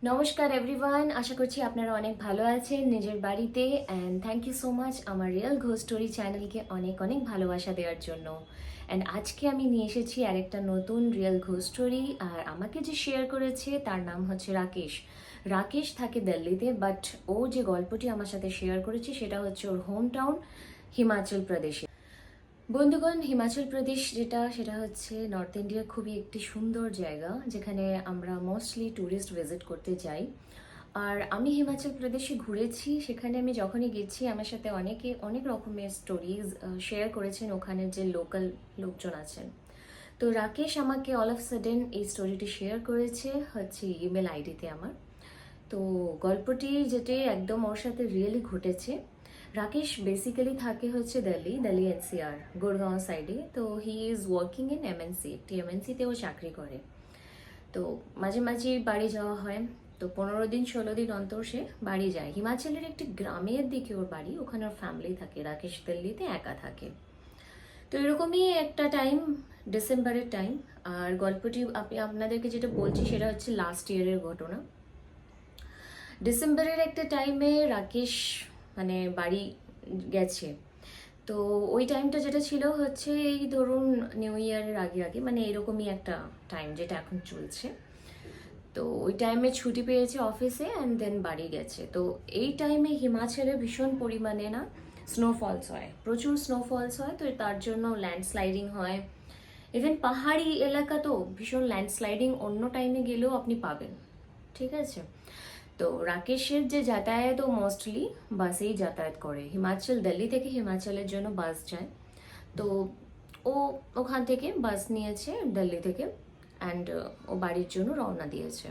নমস্কার এভরিওয়ান, আশা করছি আপনারা অনেক ভালো আছেন নিজের বাড়িতে। And thank you so much আমার রিয়েল ঘোস্ট স্টোরি চ্যানেলকে অনেক অনেক ভালোবাসা দেওয়ার জন্য। অ্যান্ড আজকে আমি নিয়ে এসেছি আরেকটা নতুন রিয়েল ঘোস্ট স্টোরি। আর আমাকে যে শেয়ার করেছে তার নাম হচ্ছে রাকেশ। রাকেশ থাকে দিল্লিতে, বাট ও যে গল্পটি আমার সাথে শেয়ার করেছে সেটা হচ্ছে ওর হোম টাউন হিমাচল প্রদেশে। বন্ধুগণ, হিমাচল প্রদেশ সেটা হচ্ছে নর্থ ইন্ডিয়ার খুবই একটি সুন্দর জায়গা, যেখানে আমরা মোস্টলি ট্যুরিস্ট ভিজিট করতে যাই। আর আমি হিমাচল প্রদেশে ঘুরেছি, সেখানে আমি যখনই গেছি আমার সাথে অনেকে অনেক রকমের স্টোরিজ শেয়ার করেছেন ওখানের যে লোকাল লোকজন আছেন। তো রাকেশ আমাকে অল অফ সাডেন এই স্টোরিটি শেয়ার করেছে হচ্ছে ইমেল আইডিতে আমার। তো গল্পটি যেটি একদম ওর সাথে রিয়েলি ঘটেছে। রাকেশ বেসিক্যালি থাকে হচ্ছে দিল্লি এনসিআর গুড়গাঁও সাইডে। তো he is working in MNC, একটি এমএনসিতে ও চাকরি করে। তো মাঝে মাঝে বাড়ি যাওয়া হয়। তো 15 দিন 16 দিন অন্তর সে বাড়ি যায়। হিমাচলের একটি গ্রামের দিকে ওর বাড়ি, ওখানে ওর ফ্যামিলি থাকে। রাকেশ দিল্লিতে একা থাকে। তো এরকমই একটা টাইম, ডিসেম্বরের টাইম। আর গল্পটি আপনাদেরকে যেটা বলছি সেটা হচ্ছে লাস্ট ইয়ারের ঘটনা। ডিসেম্বরের একটা টাইমে রাকেশ মানে বাড়ি গেছে। তো ওই টাইমটা যেটা ছিল হচ্ছে এই ধরুন নিউ ইয়ারের আগে আগে, মানে এরকমই একটা টাইম যেটা এখন চলছে। তো ওই টাইমে ছুটি পেয়েছে অফিসে অ্যান্ড দেন বাড়ি গেছে। তো এই টাইমে হিমাচলে ভীষণ পরিমাণে না স্নোফলস হয়, প্রচুর স্নোফলস হয়। তো তার জন্য ল্যান্ডস্লাইডিং হয়। ইভেন পাহাড়ি এলাকা তো ভীষণ ল্যান্ডস্লাইডিং অন্য টাইমে গেলেও আপনি পাবেন। ঠিক আছে। তো রাকেশের যে যাতায়াত, ও মোস্টলি বাসেই যাতায়াত করে। দিল্লি থেকে হিমাচলের জন্য বাস যায়। তো ও ওখান থেকে বাস নিয়েছে দিল্লি থেকে, অ্যান্ড ও বাড়ির জন্য রওনা দিয়েছে।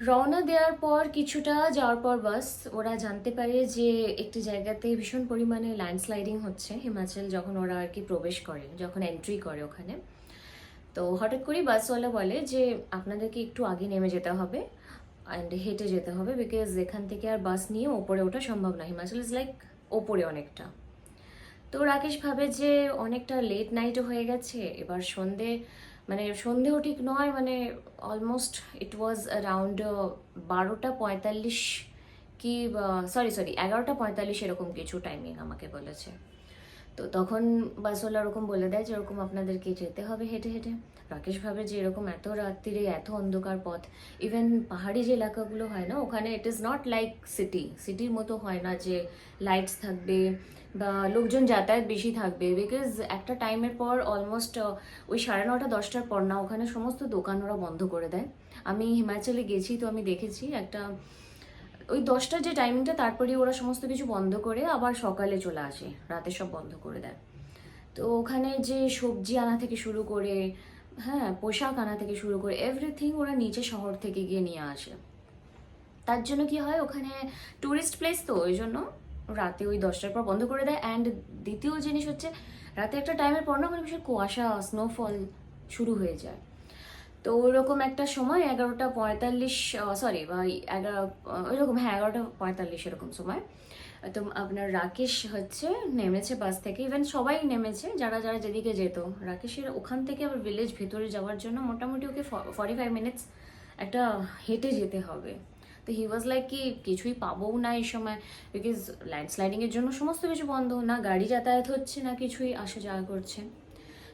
রওনা দেওয়ার পর কিছুটা যাওয়ার পর বাস ওরা জানতে পারে যে একটি জায়গাতে ভীষণ পরিমাণে ল্যান্ডস্লাইডিং হচ্ছে। হিমাচল যখন ওরা আর কি প্রবেশ করে, যখন এন্ট্রি করে ওখানে, তো হঠাৎ করেই বাসওয়ালা বলে যে আপনাদেরকে একটু আগে নেমে যেতে হবে অ্যান্ড হেঁটে যেতে হবে, বিকজ এখান থেকে আর বাস নিয়ে ওপরে ওঠা সম্ভব না। হিমাচল ইজ লাইক ওপরে অনেকটা। তো রাকেশ ভাবে যে অনেকটা লেট নাইটও হয়ে গেছে, এবার সন্ধেও ঠিক নয়, মানে অলমোস্ট ইট ওয়াজ অ্যারাউন্ড 12টা 45 কি সরি 11টা 45 এরকম কিছু টাইমিং আমাকে বলেছে। তো তখন বাসওয়ালা ওরকম বলে দেয় যে এরকম আপনাদেরকে যেতে হবে হেঁটে হেঁটে। রাকেশ ভাবে যে এরকম এত রাত্রিরে এত অন্ধকার পথ, ইভেন পাহাড়ি যে এলাকাগুলো হয় না ওখানে, ইট ইজ নট লাইক সিটির মতো হয় না যে লাইটস থাকবে বা লোকজন যাতায়াত বেশি থাকবে। বিকজ একটা টাইমের পর অলমোস্ট ওই 9:30 10টার পর না ওখানে সমস্ত দোকান ওরা বন্ধ করে দেয়। আমি হিমাচলে গেছি, তো আমি দেখেছি একটা ওই 10টার যে টাইমিংটা, তারপরে ওরা সমস্ত কিছু বন্ধ করে আবার সকালে চলে আসে, রাতে সব বন্ধ করে দেয়। তো ওখানে যে সবজি আনা থেকে শুরু করে, হ্যাঁ পোশাক আনা থেকে শুরু করে এভরিথিং ওরা নিচে শহর থেকে গিয়ে নিয়ে আসে। তার জন্য কি হয়, ওখানে টুরিস্ট প্লেস, তো ওই জন্য রাতে ওই 10টার পর বন্ধ করে দেয়। অ্যান্ড দ্বিতীয় জিনিস হচ্ছে রাতে একটা টাইমের পর না মানে ভীষণ কুয়াশা স্নোফল শুরু হয়ে যায়। তো ওইরকম একটা সময় 11টা 45, সরি বা 11, ওইরকম, হ্যাঁ 11টা 45 এরকম সময়। তো আপনার রাকেশ হচ্ছে নেমেছে বাস থেকে। ইভেন সবাই নেমেছে যারা যারা যেদিকে যেত। রাকেশের ওখান থেকে আবার ভিলেজ ভেতরে যাওয়ার জন্য মোটামুটি ওকে 45 মিনিটস একটা হেঁটে যেতে হবে। তো হি ওয়াজ লাইক কি কিছুই পাবো না এই সময়, বিকজ ল্যান্ডস্লাইডিংয়ের জন্য সমস্ত কিছু বন্ধ, না গাড়ি যাতায়াত হচ্ছে না কিছুই আসা যাওয়া করছে।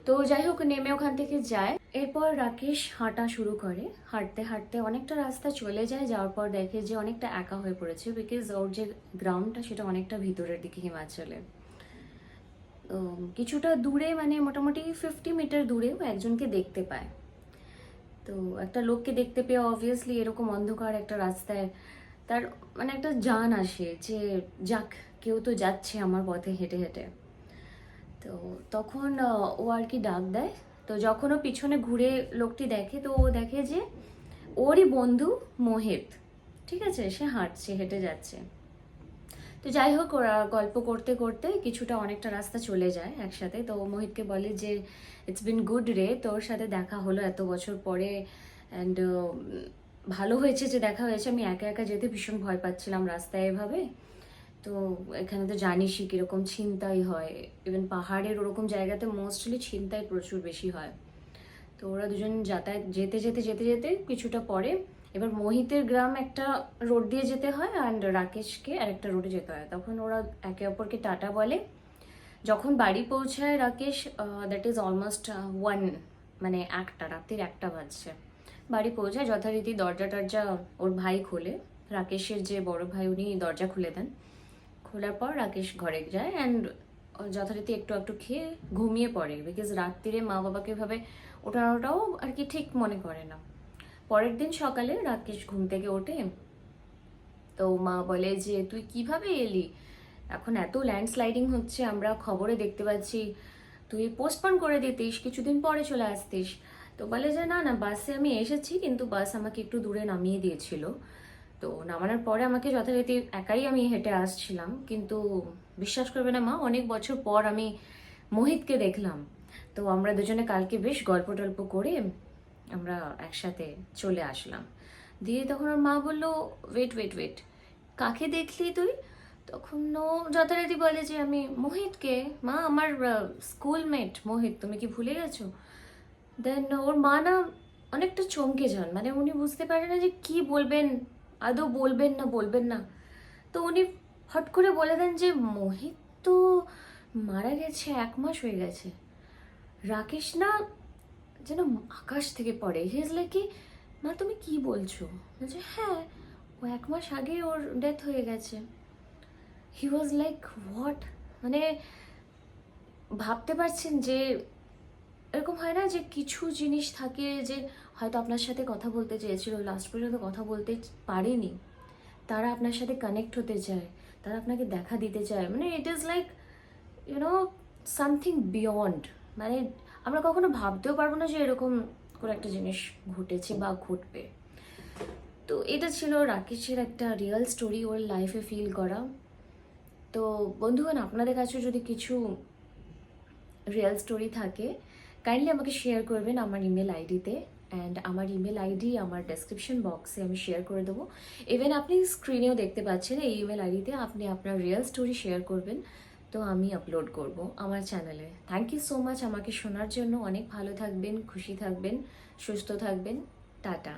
তো যাই হোক নেমে ওখান থেকে যায়। এরপর রাকেশ হাঁটা শুরু করে। হাঁটতে হাঁটতে অনেকটা রাস্তা চলে যায়, যাওয়ার পর দেখে যে অনেকটা একা হয়ে পড়েছে, বিকজ ওর যে গ্রাউন্ডটা সেটা অনেকটা ভিতরের দিকে হিমাচলে। তো কিছুটা দূরে, মানে মোটামুটি 50 মিটার দূরে ও একজনকে দেখতে পায়। তো একটা লোককে দেখতে পেয়ে অবভিয়াসলি এরকম অন্ধকার একটা রাস্তায় তার মানে একটা জান আসে যে যাক, কেউ তো যাচ্ছে আমার পথে হেঁটে হেঁটে। তো তখন ও আর কি ডাক দেয়। তো যখন ও পিছনে ঘুরে লোকটি দেখে, তো ও দেখে যে ওরই বন্ধু মোহিত, ঠিক আছে, সে হাঁটছে, হেঁটে যাচ্ছে। তো যাই হোক ওরা গল্প করতে করতে কিছুটা অনেকটা রাস্তা চলে যায় একসাথে। তো মোহিতকে বলে যে ইটস বিন গুড রে, তোর সাথে দেখা হলো এত বছর পরে, অ্যান্ড ভালো হয়েছে যে দেখা হয়েছে। আমি একা একা যেতে ভীষণ ভয় পাচ্ছিলাম রাস্তায় এভাবে। তো এখানে তো জানিসই কিরকম ছিনতাই হয়, ইভেন পাহাড়ের ওরকম জায়গাতে মোস্টলি ছিনতাই প্রচুর বেশি হয়। তো ওরা দুজন যাতায়াত যেতে যেতে যেতে যেতে কিছুটা পরে এবার মোহিতের গ্রাম একটা রোড দিয়ে যেতে হয় অ্যান্ড রাকেশকে আরেকটা রোডে যেতে হয়। তখন ওরা একে অপরকে টাটা বলে। যখন বাড়ি পৌঁছায় Rakesh, that is almost one, মানে রাত্রির 1টা বাজছে। বাড়ি পৌঁছায় যথারীতি দরজা টরজা ওর ভাই খোলে, রাকেশের যে বড় ভাই উনি দরজা খুলে দেন। খোলার পর রাকেশ ঘরে যায় অ্যান্ড যথারীতি একটু একটু খেয়ে ঘুমিয়ে পড়ে, বিকজ রাত্রিরে মা বাবাকে ভাবে ওঠানোটাও আর কি ঠিক মনে করে না। পরের দিন সকালে রাকেশ ঘুম থেকে ওঠে, তো মা বলে যে তুই কিভাবে এলি, এখন এত ল্যান্ডস্লাইডিং হচ্ছে আমরা খবরে দেখতে পাচ্ছি, তুই পোস্টপোন করে দিতিস, কিছুদিন পরে চলে আসতিস। তো বলে যে না না, বাসে আমি এসেছি, কিন্তু বাস আমাকে একটু দূরে নামিয়ে দিয়েছিল। তো নামানোর পরে আমাকে যথারীতি একাই আমি হেঁটে আসছিলাম, কিন্তু বিশ্বাস করবে না মা, অনেক বছর পর আমি মোহিতকে দেখলাম। তো আমরা দুজনে কালকে বেশ গল্প টল্প করে আমরা একসাথে চলে আসলাম। দিয়ে তখন ওর মা বললো ওয়েট ওয়েট ওয়েট, কাকে দেখলি তুই? তখন ও যথারীতি বলে যে আমি মোহিতকে, মা আমার স্কুলমেট মোহিত, তুমি কি ভুলে গেছো? দেন ওর মা না অনেকটা চমকে যান, মানে উনি বুঝতে পারেন না যে কি বলবেন, আদৌ বলবেন না বলবেন না। তো উনি হট করে বলে দেন যে মোহিত তো মারা গেছে, 1 মাস হয়ে গেছে। রাকেশ না যেন আকাশ থেকে পড়ে, হি ইজ লাইক কি, মা তুমি কি বলছো? বলছে হ্যাঁ, ও 1 মাস আগে ওর ডেথ হয়ে গেছে। হি ওয়াজ লাইক হোয়াট, মানে ভাবতে পারছেন যে এরকম হয় না যে কিছু জিনিস থাকে যে হয়তো আপনার সাথে কথা বলতে চেয়েছিল, লাস্ট পর্যন্ত কথা বলতে পারেনি, তারা আপনার সাথে কানেক্ট হতে চায়, তারা আপনাকে দেখা দিতে চায়, মানে it is like you know something beyond, মানে আমরা কখনো ভাবতেও পারবো না যে এরকম করে একটা জিনিস ঘটেছে বা ঘটবে। তো এটা ছিল রাকেশের একটা রিয়েল স্টোরি, ওর লাইফে ফিল করা। তো বন্ধুগণ, আপনাদের কাছে যদি কিছু রিয়েল স্টোরি থাকে কাইন্ডলি আমাকে শেয়ার করবেন আমার ইমেল আইডিতে, অ্যান্ড আমার ইমেল আইডি আমার ডেসক্রিপশন বক্সে আমি শেয়ার করে দেবো। ইভেন আপনি স্ক্রিনেও দেখতে পাচ্ছেন, এই ইমেল আইডিতে আপনি আপনার রিয়েল স্টোরি শেয়ার করবেন, তো আমি আপলোড করব আমার চ্যানেলে। থ্যাংক ইউ সো মাচ আমাকে শোনার জন্য। অনেক ভালো থাকবেন, খুশি থাকবেন, সুস্থ থাকবেন। টাটা।